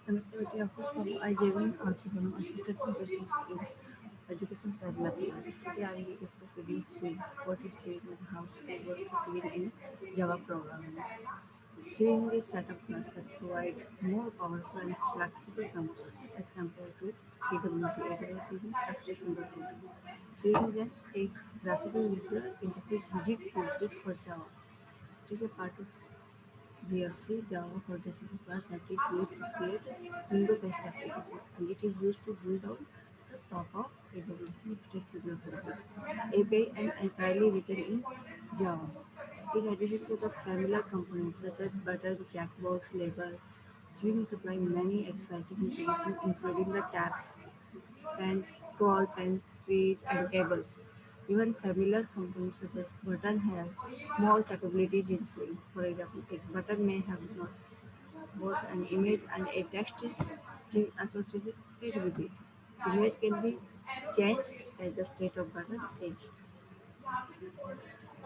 नमस्ते बेटे, आपको स्वागत आज जीवन आज हम assistant professor in education side mathematics. Today I will discuss with you Swing. What is Swing and how to work Swing in Java programming. Swing is setup class that provide more powerful and flexible components as compared to AWT. AWT means abstraction computing. Swing is a graphical user interface widget toolkit for Java. It is a part of VFC Java for Desktop class that is used to create window-based applications, and it is used to build on the top of AWS Statement API and entirely written in Java. In addition to the familiar components such as button, checkbox, label, Swing supply many exciting information including the tabs, pens, scroll pens, trees, and tables. Even familiar components such as button have more capabilities in Swing. For example, a button may have both an image and a text string associated with it. Image can be changed as the state of button changes.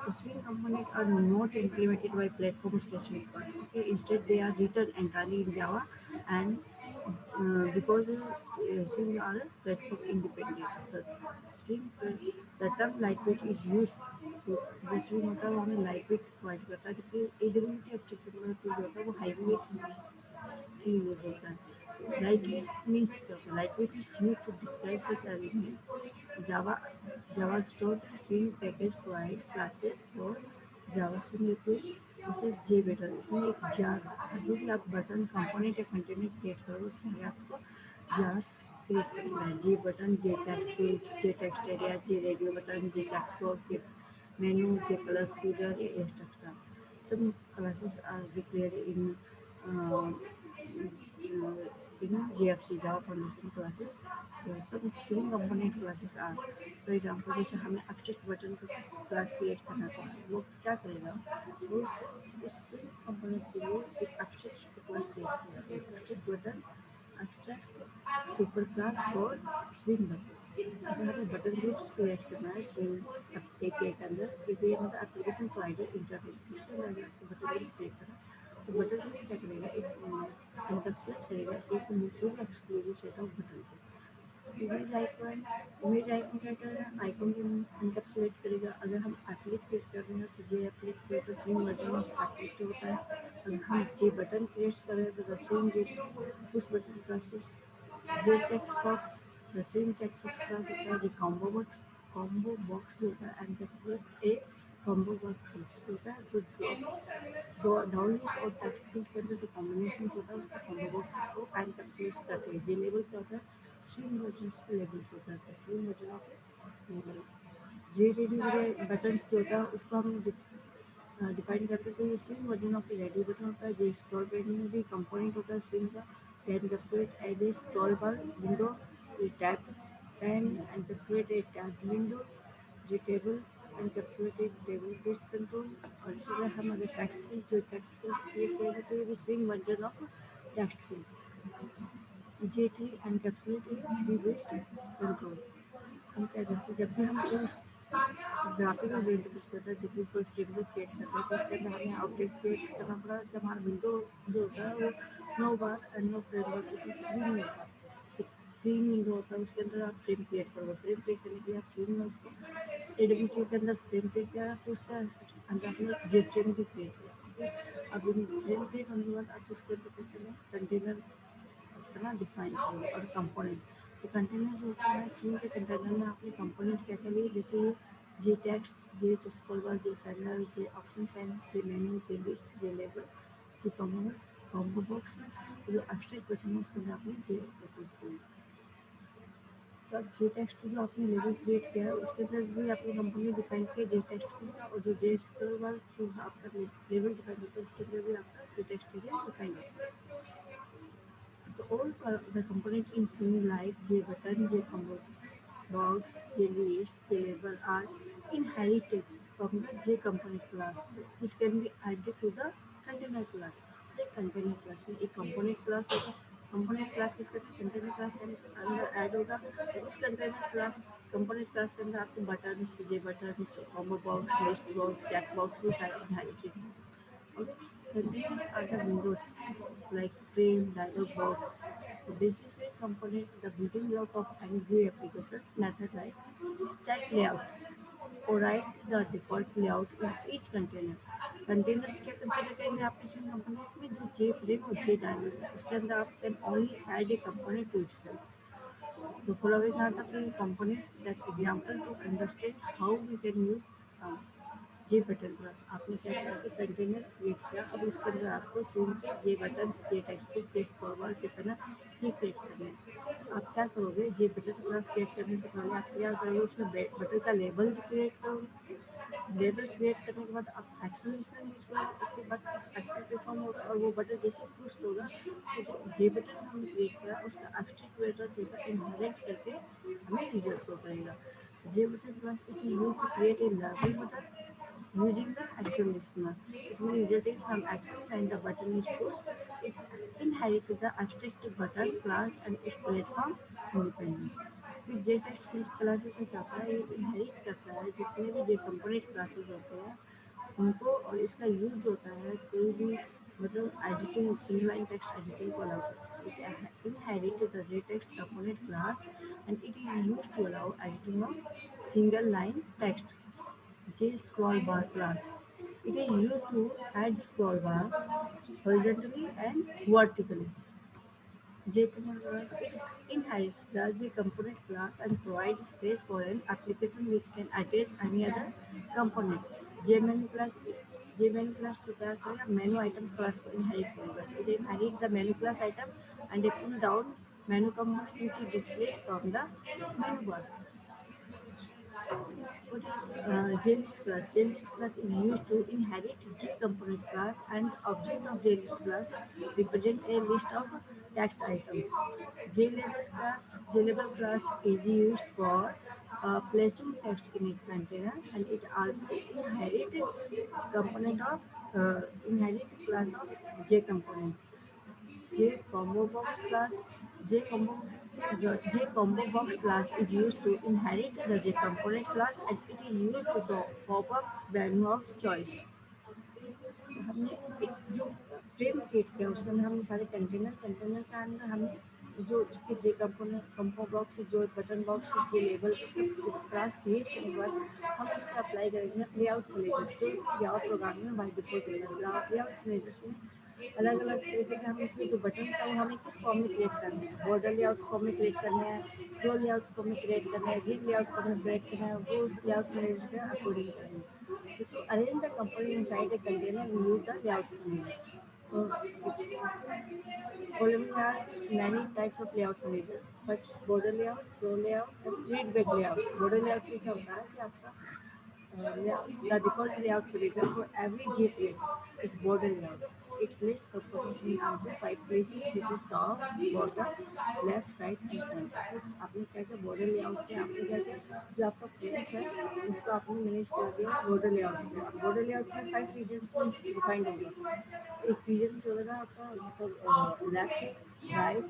The Swing components are not implemented by platform-specific code. Okay, instead, they are written entirely in Java, and because Swing are platform independent. The term lightweight is used to the Swing होता है वो हमें lightweight provide करता है जबकि AWT abstract वाला tool होता है वो heavyweight की यूज होता है. तो lightweight means क्या होता है? Lightweight is used to describe such arrangement. Java stored Swing package provide classes for Java Swing लिखिए जैसे जे बटन इसमें एक जार जो भी आप बटन कंपोनेंट या कंटेनर क्रिएट करो उसमें आपको जार्स क्रिएट करना है. J button, J text page, J text area, J radio button, J checks box, J menu, J colour chooser, etcetera. Some classes are declared in GFC Java Foundation classes. तो सब swing component classes are for example जैसे हमें abstract button का class create करना था वो क्या करेगा वो उस स्विंग कंपोनेंट के लिए एक एब्स्ट्रैक्ट क्लास क्रिएट करेगा. Abstract button abstract super class for swing button. अगर हमें बटन ग्रुप्स क्रिएट करना है स्विंग एपीआई के अंदर एपीआई मतलब एप्लीकेशन प्रोवाइडर इंटरफेस इसके अंदर बटन ग्रुप क्रिएट करना तो बटन ग्रुप क्या करेगा एक एनकैप्सुलेट करेगा एक mutual exclusive set off button को. इमेज आइकन क्या करेगा आइकन को एनकैप्सुलेट करेगा. अगर हम एप्लेट क्रिएट कर रहे हैं तो जे एप्लेट क्रिएट तो स्विंग वर्जन ऑफ एप्लेट होता है. अगर हम जे बटन क्रिएट कर रहे हैं तो स्विंग जे उस button classes J check box the swing check box class होता है. जो कॉम्बो बॉक्स भी होता है एनकैप्सुलेट ए कॉम्बो बॉक्स होता है जो दो डाउन लिस्ट और टेक्स्ट फील्ड के अंदर जो कॉम्बिनेशन होता है उसको कॉम्बो बॉक्स को एनकैप्सुलेट करते हैं. जे लेबल क्या होता है स्विंग वर्जन के लेबल्स होता है. Swing version of label J radio buttons जो होता है उसको हम डिफाइन करते हैं. तो ये swing version of radio button होता है. जो स्क्रॉल पेज में भी कंपोनेंट होता है स्विंग का encapsulate as a scroll bar window tab and encapsulate a tagged window, जो table encapsulated table based control. और इसी तरह हम अगर टेक्स्ट फील्ड जो टेक्स्ट फील्ड क्रिएट करेंगे तो ये भी swing version of text field J T encapsulate tree based control. हम क्या करते हैं जब भी हम उस ग्राफिकल इंटरफेस करता है जब भी कोई फ्रेमवर्क क्रिएट करता है तो उसके अंदर हमें ऑब्जेक्ट क्रिएट करना पड़ा जब हमारा विंडो जो होता है वो no bar and no framework free नहीं होता. फ्री विंडो होता है उसके अंदर आप फ्रेम क्रिएट करोगे. फ्रेम क्रिएट करने के लिए आप फ्रेम में उसको एडब्ल्यू के अंदर फ्रेम क्रिएट किया फिर उसका अंदर आपने जे फ्रेम भी क्रिएट किया. अब फ्रेम क्रिएट होने के बाद आप उसके अंदर क्या करें कंटेनर अपना डिफाइन करो और कंपोनेंट. तो कंटेनर जो होता है स्विंग के कंटेनर में आपने कंपोनेंट क्या क्या लिए जैसे जे टेक्स्ट जे स्क्रॉल बार जे पैनल जे ऑप्शन पैन जे मेन्यू जे लिस्ट जे लेबल जे कॉम्बो बॉक्स जो एब्स्ट्रैक्ट बटन है उसके अंदर आपने जे बटन. तो अब जे टेक्स्ट जो आपने लेबल क्रिएट किया है उसके अंदर भी आपने कंपोनेंट डिफाइन किया जे टेक्स्ट का और जो जे स्क्रॉल बार जो आपका लेबल डिफाइन होता है उसके अंदर भी आपका जे टेक्स्ट एरिया डिफाइन होता है. So all the component in Swing like JButton, JCombo box, JList, JLabel are inherited from the JComponent class, which can be added to the container class. The container class में एक component class होगा. component class किसका container class के अंदर add होगा और उस container class component class के अंदर आपको buttons, JButton, combo box, list box, check box ये सारे inherited हैं. Okay. Containers are the windows like frame, dialog box, The basis rate component, the building block of any GUI applications method like stack layout or write the default layout in each container. Containers क्या consider करेंगे आप इसमें component में जो जे frame और जे diamond है उसके अंदर आप can only add a component to itself. The following are the three components that example to understand how we can use some J button class. आपने क्या किया कि कंटेनर क्रिएट किया, अब उसके अंदर आपको सेम के जे बटन, जे टेक्स्ट, जे स्क्रॉल बार, जे करना ये क्रिएट करना है. आप क्या करोगे, जे बटन क्लास क्रिएट करने से पहले आप क्या करोगे, उसमें बटन का लेबल क्रिएट करोगे. लेबल क्रिएट करने के बाद आप एक्शन लिस्टनर यूज करोगे. उसके बाद एक्शन परफॉर्म होगा और वो बटन जैसे पुश होगा तो जो जे बटन हमने क्रिएट किया उसका एब्स्ट्रैक्ट वेक्टर देगा इनहेरिट करके हमें रिजल्ट शो करेगा. J button class it is used to create a learning button using the action listener. It will result in some action when the button is pushed. It inherits the abstract button class and its platform independent. फिर जे text field classes में क्या होता है, ये inherit करता है जितने भी जे कंपोनेंट क्लासेस होते हैं उनको, और इसका यूज होता है कोई भी मतलब editing single line text editing को अलाउ करता है. It inherit the JText component class and it is used to allow editing of single line text. J scroll bar class. It is used to add scroll bar horizontally and vertically. J component class it inherits the J component class and provides space for an application which can attach any other component. J menu class J menu class को क्या करेगा, menu items class को inherit करेगा. It inherits the menu class item and a pull down menu component which is displayed from the menu bar. What is JList class? JList class is used to inherit J component class and object of JList class represent a list of text items. JLabel class is used for placing text in a container and it also inherit class of J component. J combo box class. J combo J combo box class is used to inherit the J component class and it is used to show pop-up menu of choice. हमने एक जो frame create किया उसके अंदर हमने सारे container के अंदर हमने जो उसके जे कंपोनेंट कंपो बॉक्स जो बटन बॉक्स जे लेबल क्लास क्रिएट करने के बाद हम उसको अप्लाई करेंगे लेआउट मैनेजर जो लेआउट प्रोग्राम में बाय डिफॉल्ट मिलेगा. लेआउट मैनेजर में अलग अलग तरीके से हम इसमें जो बटन है वो हमें किस फॉर्म में क्रिएट करना है, बॉर्डर लेआउट फॉर्म में क्रिएट करना है, फ्लो लेआउट फॉर्म में क्रिएट करना है, ग्रिड लेआउट फॉर्म में क्रिएट करना है, वो उस लेआउट मैनेजर के अकॉर्डिंग करना है. तो arrange the component inside a container we use the layout manager. Following are many types of layout manager, but border layout, flow layout, and feedback layout. Border layout में क्या होता है कि आपका the default layout manager for every JPEG is border layout. It lists components in also 5 places, which is top, bottom, left, right, and center. आपने क्या किया border layout पे आपने क्या किया जो आपका फ्रेम्स है उसको आपने मैनेज कर दिया border layout पे. border layout में 5 regions में डिफाइंड होगा. एक रीजन होगा आपका मतलब लेफ्ट राइट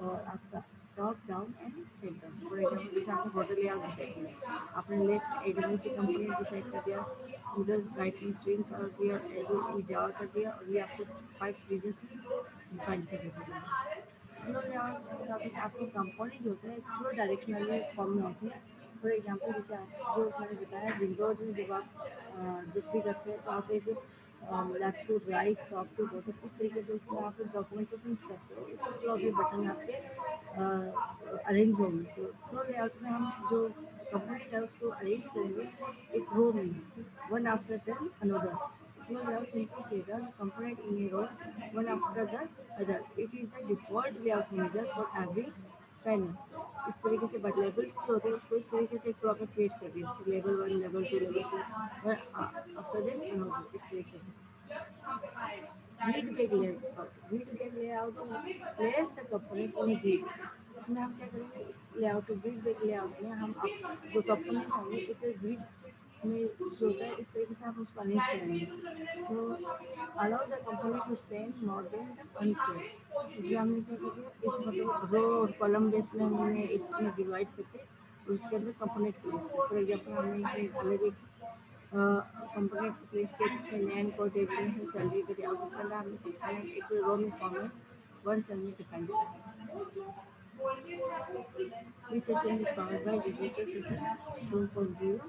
और आपका top down and centre. For example जैसे आपने बॉर्डर लेआउट डिसाइड किया, आपने लेफ्ट एडमी की कंपोनेंट डिसाइड कर दिया, उधर राइट में स्विंग कर दिया, एडो जावा कर दिया और ये आपको 5 रीजन से डिफाइन कर दिया. फ्लो लेआउट आपके कंपोनेंट जो होते हैं फ्लो डायरेक्शनल फॉर्म में होते हैं. फॉर एग्जाम्पल जैसे आप जो मैंने बताया विंडोज में जब आप जब भी करते हैं तो आप एक left to right top to bottom इस तरीके से उसमें आप डॉक्यूमेंटेशन करते हो, उसमें फ्लो के बटन आपके अरेंज होंगे. तो फ्लो लेआउट में हम जो कंपोनेंट है उसको अरेंज करेंगे एक रो में one after then another. Flow layout simply से the component in a row one after the other. It is the default layout manager for every panel. इस तरीके से बट लेबल्स जो होते हैं उसको इस तरीके से फ्लो में क्रिएट कर दिया, जैसे level 1 level 2 level 3 after then another इस तरीके से. grid layout. Grid layout place the component in a grid. इसमें हम क्या करेंगे, इस लेआउट ग्रिड लेआउट में हम जो कंपोनेंट होंगे एक ग्रिड में जो होता है इस तरीके से हम उसको अरेंज करेंगे. तो allow the component to spend more than the unset. इसमें हमने क्या किया एक मतलब रो और कॉलम बेस में हमने इसमें डिवाइड करके और उसके अंदर कंपोनेंट प्लेस किया. फॉर एग्जाम्पल हमने इसमें अलग एक कंपोनेंट प्लेस किया जिसमें नेम को डेफिनेशन सैलरी के दिया और उसके अंदर हमने एक रो में फॉर्म में वन सैलरी डिफाइन किया. This session is powered by Digital Session 1.0.